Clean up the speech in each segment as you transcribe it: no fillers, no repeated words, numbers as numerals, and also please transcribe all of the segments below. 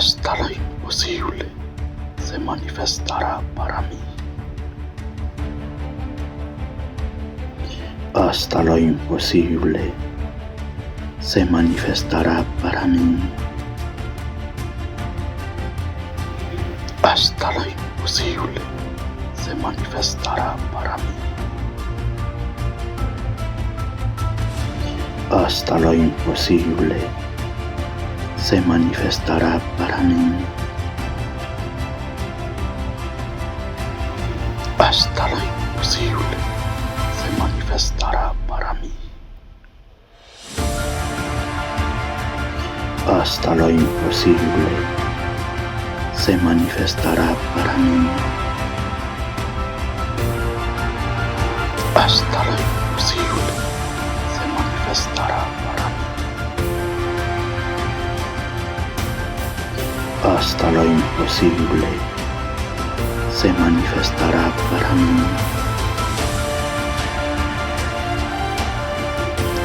Hasta lo imposible se manifestará para mí. Hasta lo imposible se manifestará para mí. Hasta lo imposible se manifestará para mí. Hasta lo imposible se manifestará para mí. Hasta lo imposible se manifestará para mí. Hasta lo imposible se manifestará para mí. Hasta lo imposible se manifestará para mí. Hasta lo imposible se manifestará para mí.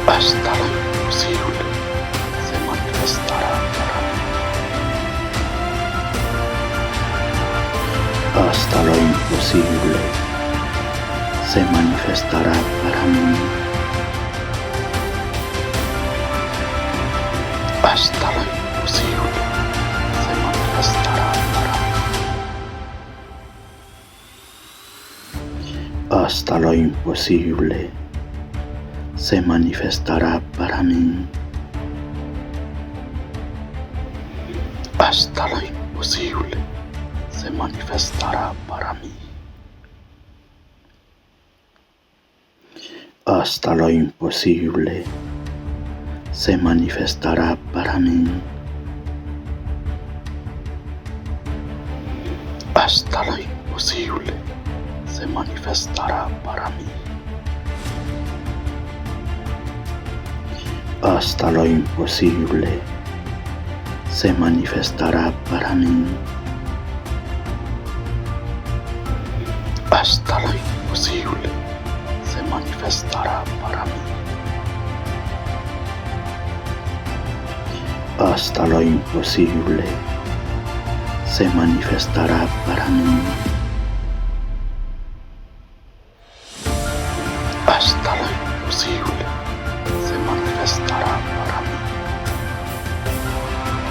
Hasta lo imposible se manifestará para mí. Hasta lo imposible se manifestará para mí. Hasta lo imposible se manifestará para mí. Hasta lo imposible se manifestará para mí. Hasta lo imposible se manifestará para mí. Hasta lo imposible se manifestará para mí. Hasta lo imposible se manifestará para mí. Hasta lo imposible se manifestará para mí. Hasta lo imposible se manifestará para mí. Hasta lo imposible se manifestará para mí.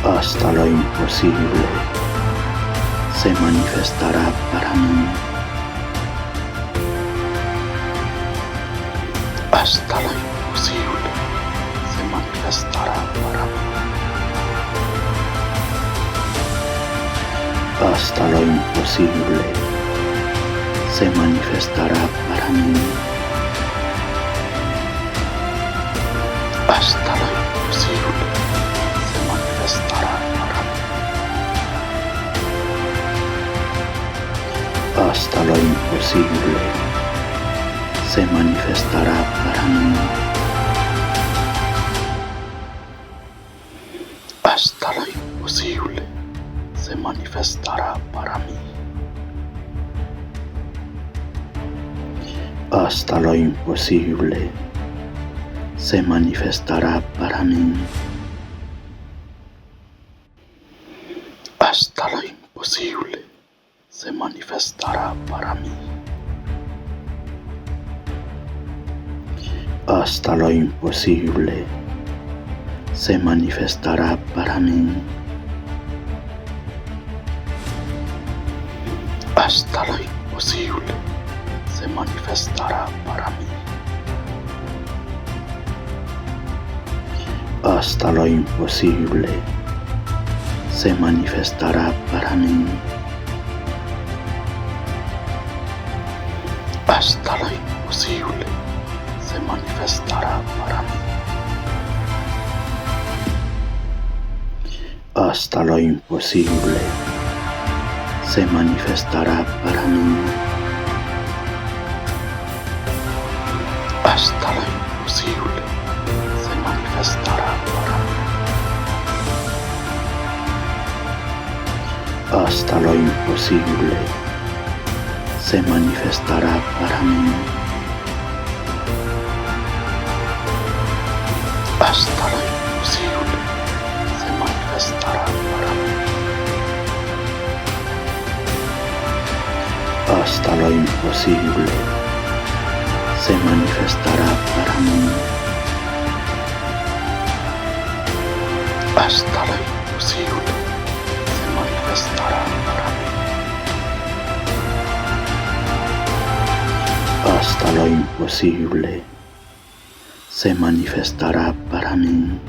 Hasta lo imposible se manifestará para mí. Hasta lo imposible se manifestará para mí. Hasta lo imposible se manifestará para mí. Hasta lo imposible se manifestará para mí. Hasta lo imposible se manifestará para mí. Hasta lo imposible se manifestará para mí. Hasta lo imposible se manifestará para mí. Hasta lo imposible se manifestará para mí. Hasta lo imposible se manifestará para mí. Hasta lo imposible se manifestará para mí. Hasta lo imposible se manifestará para mí. Hasta lo imposible se manifestará para mí. Hasta lo imposible se manifestará para mí. Hasta lo imposible se manifestará para mí. Hasta lo imposible se manifestará para mí. Hasta lo imposible se manifestará para mí. Hasta lo imposible se hasta lo imposible se manifestará para mí. Hasta lo imposible se manifestará para mí.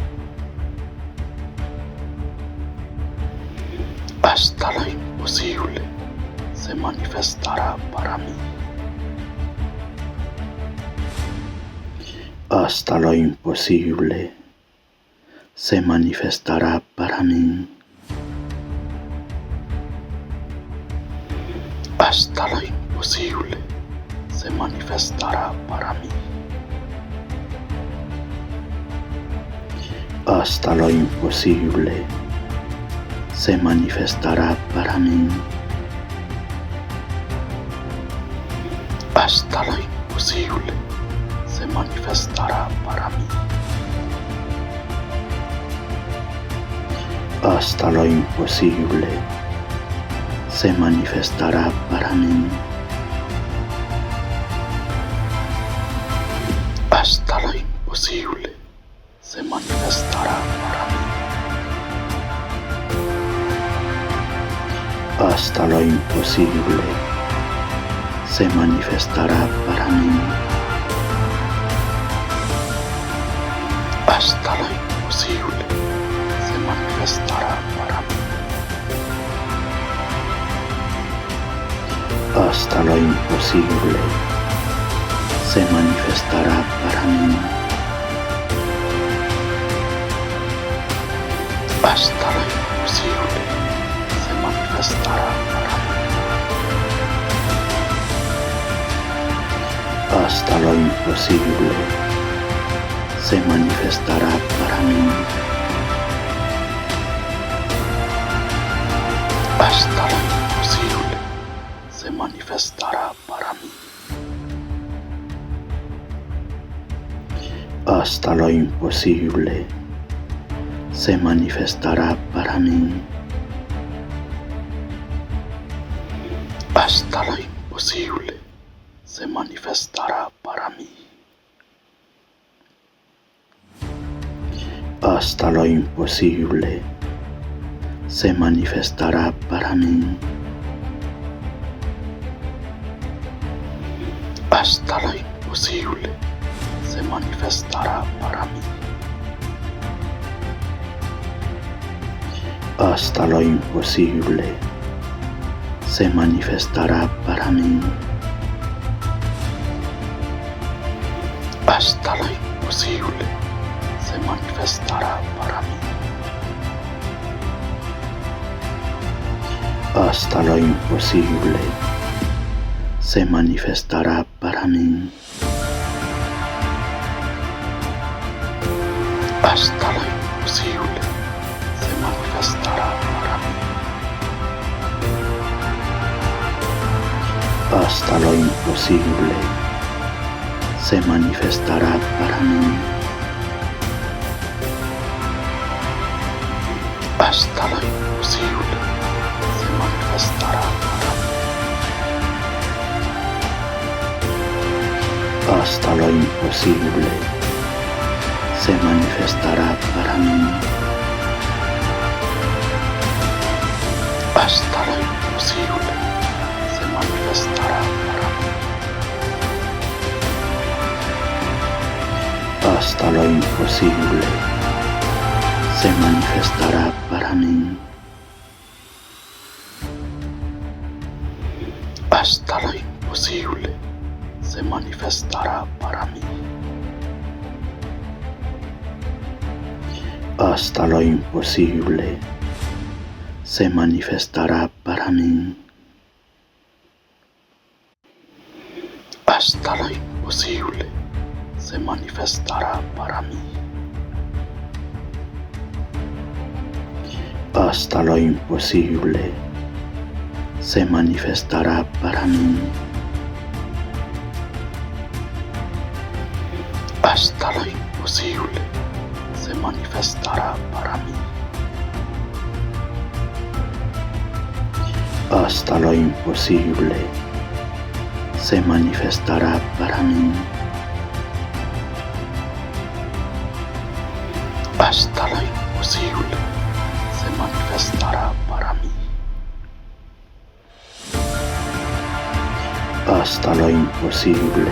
Hasta lo imposible se manifestará para mí. Hasta lo imposible se manifestará para mí. Hasta lo imposible se manifestará para mí. Hasta lo imposible se manifestará para mí. Hasta lo imposible se manifestará para mí. Hasta lo imposible se manifestará para mí. Hasta lo imposible se manifestará para mí. Hasta lo imposible se manifestará para mí. Hasta lo imposible se manifestará para mí. Hasta lo imposible se manifestará para mí. Hasta lo imposible se manifestará para mí. Hasta lo imposible se manifestará para mí. Hasta lo imposible se manifestará para mí. Hasta lo imposible se manifestará para mí. Hasta lo imposible se manifestará para mí. Hasta lo imposible se manifestará para mí. Hasta lo imposible se manifestará para mí. Hasta lo imposible se manifestará para mí. Hasta lo imposible se manifestará para mí. Hasta lo imposible se manifestará para mí. Hasta lo imposible se manifestará para mí. Hasta lo imposible se manifestará para mí. Hasta lo imposible se manifestará para mí. Hasta lo imposible se manifestará para mí. Hasta lo imposible se manifestará para mí. Hasta lo imposible se manifestará para mí. Hasta lo imposible se manifestará para mí. Hasta lo imposible se manifestará para mí. Hasta lo imposible se manifestará para mí. Hasta lo imposible se manifestará para mí. Hasta lo imposible se manifestará para mí. Hasta lo imposible se manifestará para mí. Hasta lo imposible se manifestará para mí. Hasta lo imposible se manifestará para mí. Hasta lo imposible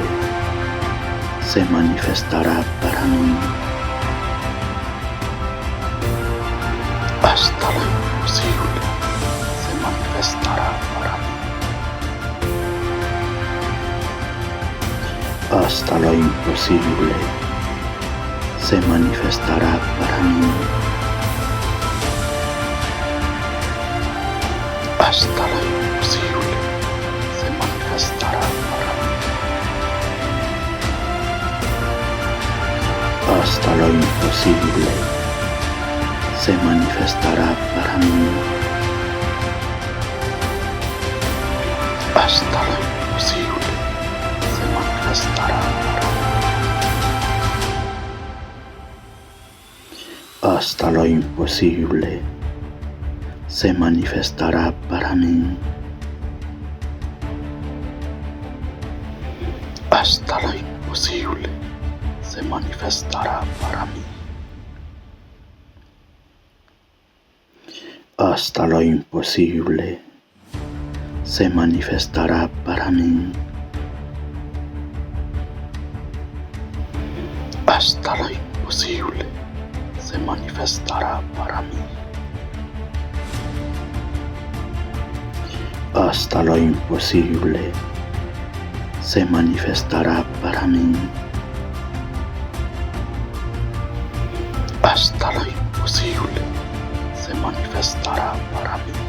se manifestará para mí. Hasta lo imposible se manifestará para mí. Hasta lo imposible se manifestará para mí. Hasta lo imposible se manifestará para mí. Hasta lo imposible se manifestará para mí. Hasta lo imposible se manifestará para mí. Hasta lo imposible se manifestará para mí. Hasta lo imposible se manifestará para mí. Hasta lo imposible se manifestará para mí. Hasta lo imposible se manifestará para mí. Hasta lo imposible se manifestará para mí.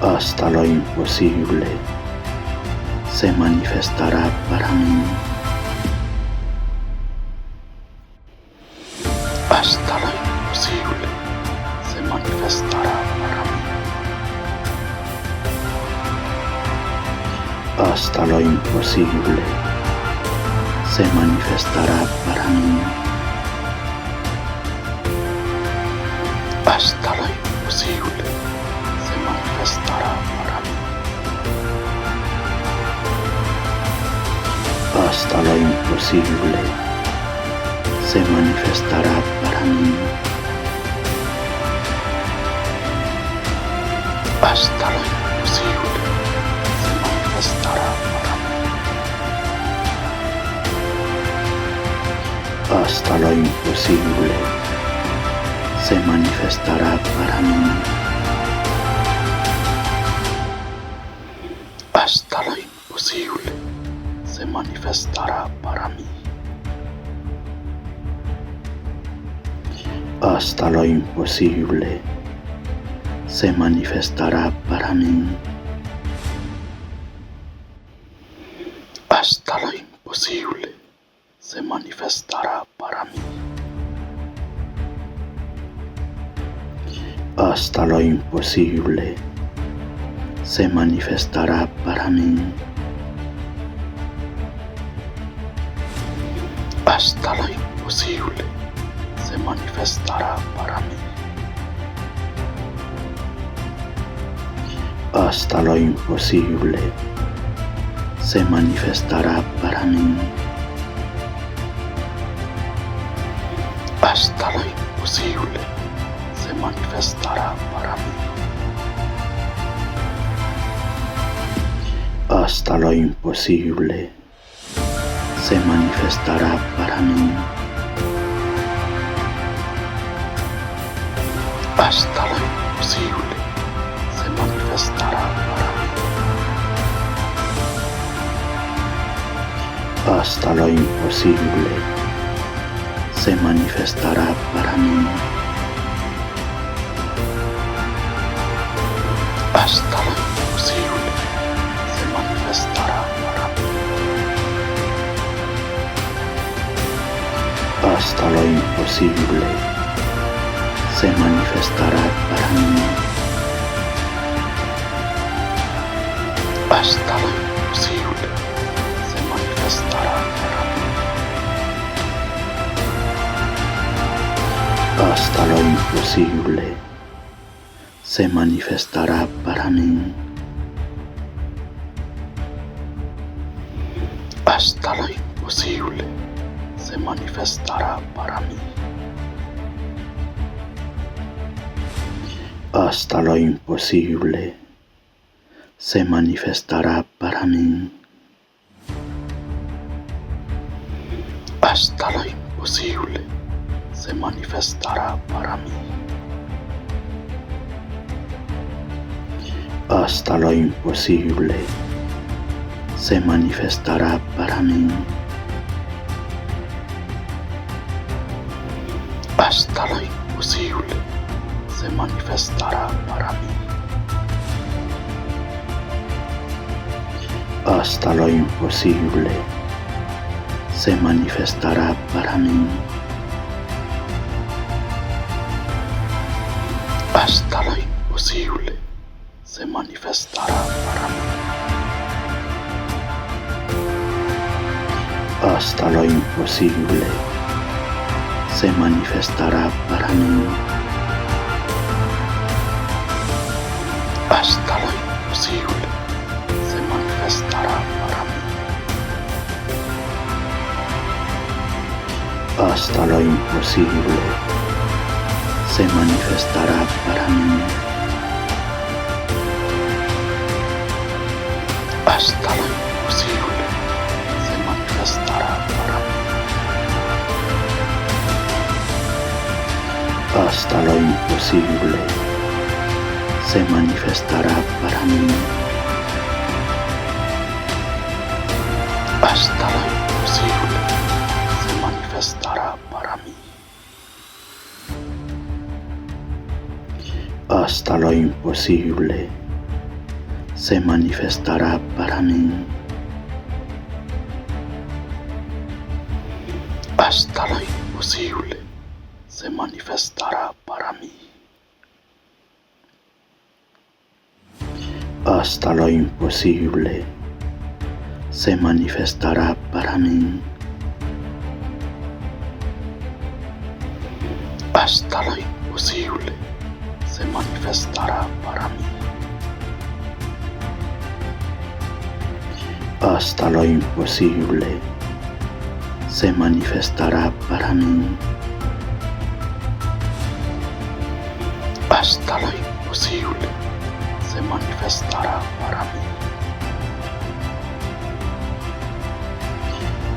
Hasta lo imposible se manifestará para mí. Hasta lo imposible se manifestará para mí. Hasta lo imposible se manifestará para mí. Hasta lo imposible se manifestará para mí. Hasta lo imposible se manifestará para mí. Hasta lo imposible se manifestará para mí. Hasta lo imposible se manifestará para mí. Hasta lo imposible se manifestará para mí. Hasta lo imposible se manifestará para mí. Hasta lo imposible se manifestará para mí. Hasta lo imposible se manifestará para mí. Hasta lo imposible se manifestará para mí. Hasta lo imposible se manifestará para mí. Hasta lo imposible se manifestará para mí. Hasta lo imposible se manifestará para mí. Hasta lo imposible se manifestará para mí. Hasta lo imposible se manifestará para mí. Hasta lo imposible se manifestará para mí. Hasta lo imposible se manifestará para mí. Hasta lo imposible se manifestará para mí. Hasta lo imposible se manifestará para mí. Hasta lo imposible se manifestará para mí. Hasta lo imposible se manifestará para mí. Hasta lo imposible se manifestará para mí. Hasta lo imposible se manifestará para mí. Hasta lo imposible se manifestará para mí. Hasta lo imposible se manifestará para mí. Hasta lo imposible se manifestará para mí. Hasta lo imposible se manifestará para mí. Hasta lo imposible se manifestará para mí. Hasta lo imposible se manifestará para mí. Hasta lo imposible se manifestará para mí. Hasta lo imposible se manifestará para mí. Hasta lo imposible se manifestará para mí. Hasta lo imposible se manifestará para mí. Hasta lo imposible se manifestará para mí. Hasta lo imposible se manifestará para mí. Hasta lo imposible se manifestará para mí. Hasta lo imposible se manifestará para mí. Hasta lo imposible se manifestará para mí.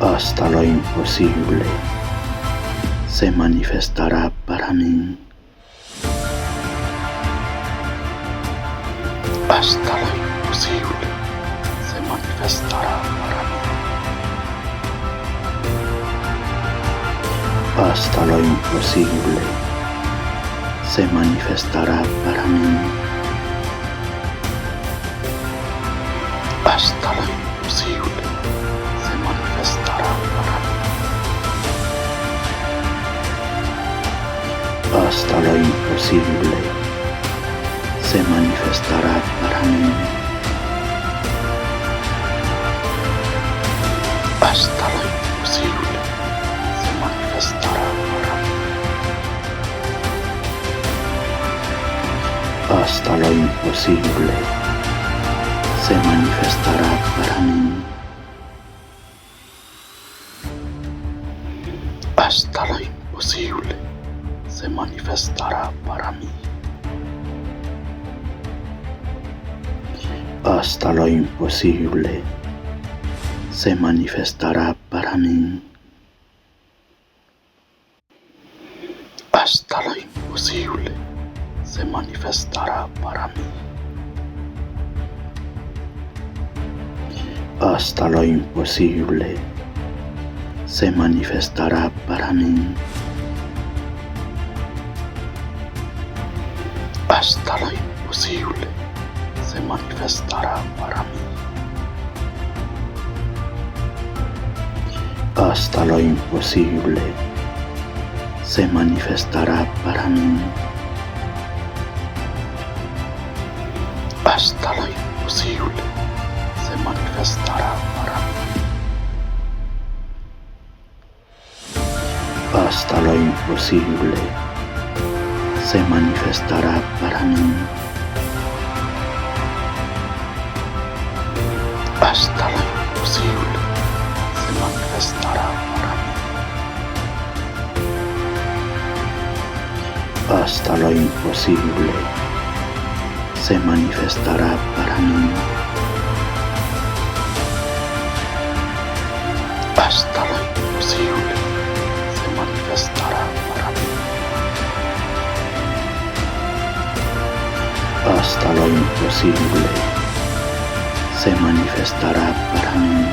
Hasta lo imposible se manifestará para mí. Hasta lo imposible se manifestará para mí. Hasta lo imposible se manifestará para mí. Hasta lo imposible se manifestará para mí. Hasta lo imposible se manifestará para mí. Hasta lo imposible se manifestará para mí. Hasta lo imposible se manifestará para mí. Hasta lo imposible se manifestará para mí. Hasta lo imposible se manifestará para mí. Hasta lo imposible se manifestará para mí. Hasta lo imposible se manifestará para mí. Hasta lo imposible se manifestará para mí. Hasta lo imposible se manifestará para mí. Hasta lo imposible se manifestará para mí. Hasta lo imposible se manifestará para mí. Hasta lo imposible se manifestará para mí. Hasta lo imposible manifestará para mí. Hasta lo imposible se manifestará para mí. Hasta lo imposible se manifestará para mí. Hasta lo imposible se manifestará para mí.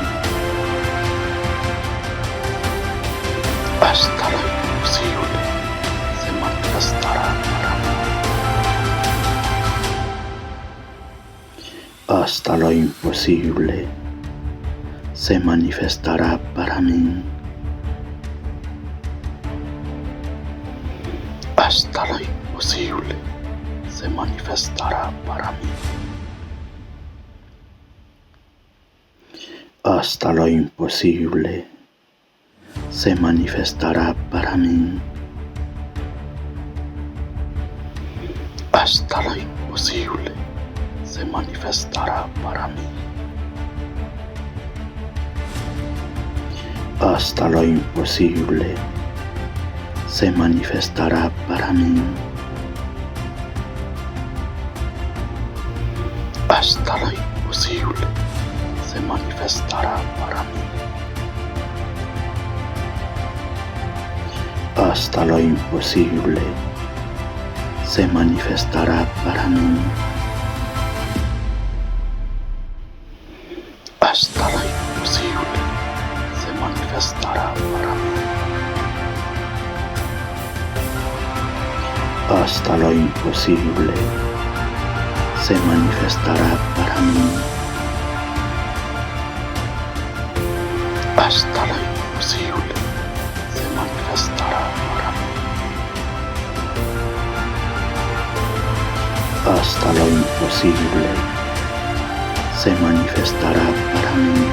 Hasta lo imposible se manifestará para mí. Hasta lo imposible se manifestará para mí. Hasta lo imposible se manifestará para mí. Hasta lo imposible se manifestará para mí. Hasta lo imposible se manifestará para mí. Hasta lo imposible se manifestará para mí. Hasta lo imposible se manifestará para mí. Hasta lo imposible se manifestará para mí. Hasta lo imposible se manifestará para mí. Hasta lo imposible se manifestará para mí. Hasta lo imposible se manifestará para mí.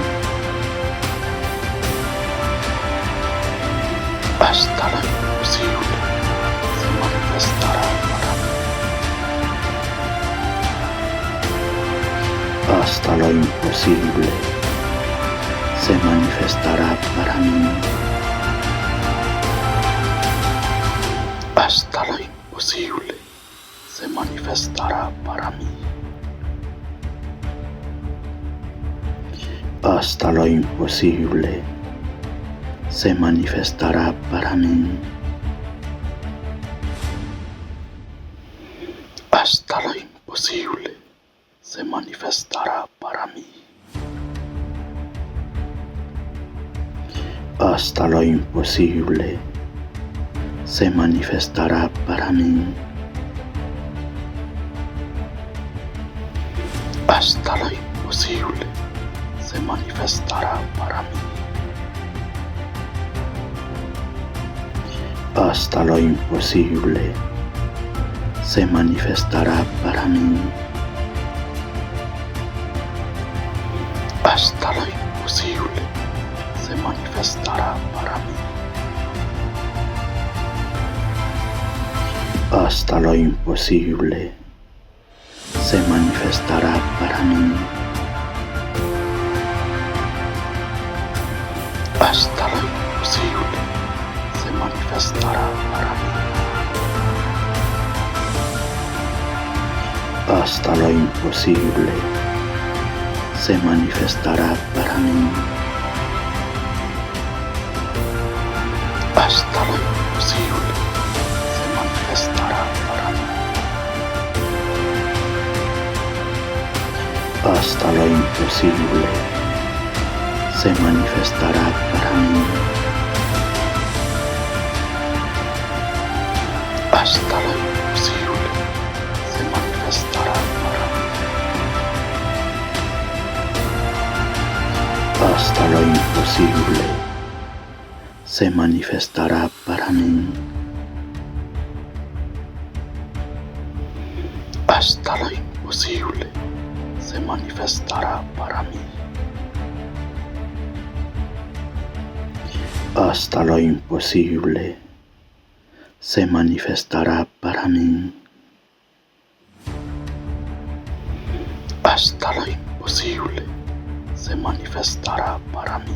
Hasta lo imposible se manifestará para mí. Hasta lo imposible se manifestará para mí. Hasta lo imposible se manifestará para mí. Hasta lo imposible se manifestará para mí. Hasta lo imposible se manifestará para mí. Hasta lo imposible se manifestará para mí. Hasta lo imposible se manifestará para mí. Hasta lo imposible se manifestará para mí. Hasta lo imposible se manifestará para mí. Hasta lo imposible se manifestará para mí. Hasta lo imposible se manifestará para mí. Hasta lo imposible se manifestará para mí. Hasta lo imposible se manifestará para mí. Hasta lo imposible se manifestará para mí. Hasta lo imposible se manifestará para mí. Hasta lo imposible se manifestará para mí. Hasta lo imposible se manifestará para mí. Hasta lo imposible se manifestará para mí. Hasta lo imposible se manifestará para mí. Hasta lo imposible se manifestará para mí.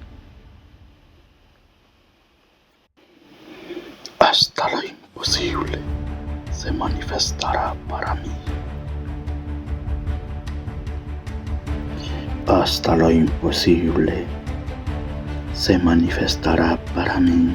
Hasta lo imposible se manifestará para mí. Hasta lo imposible se manifestará para mí.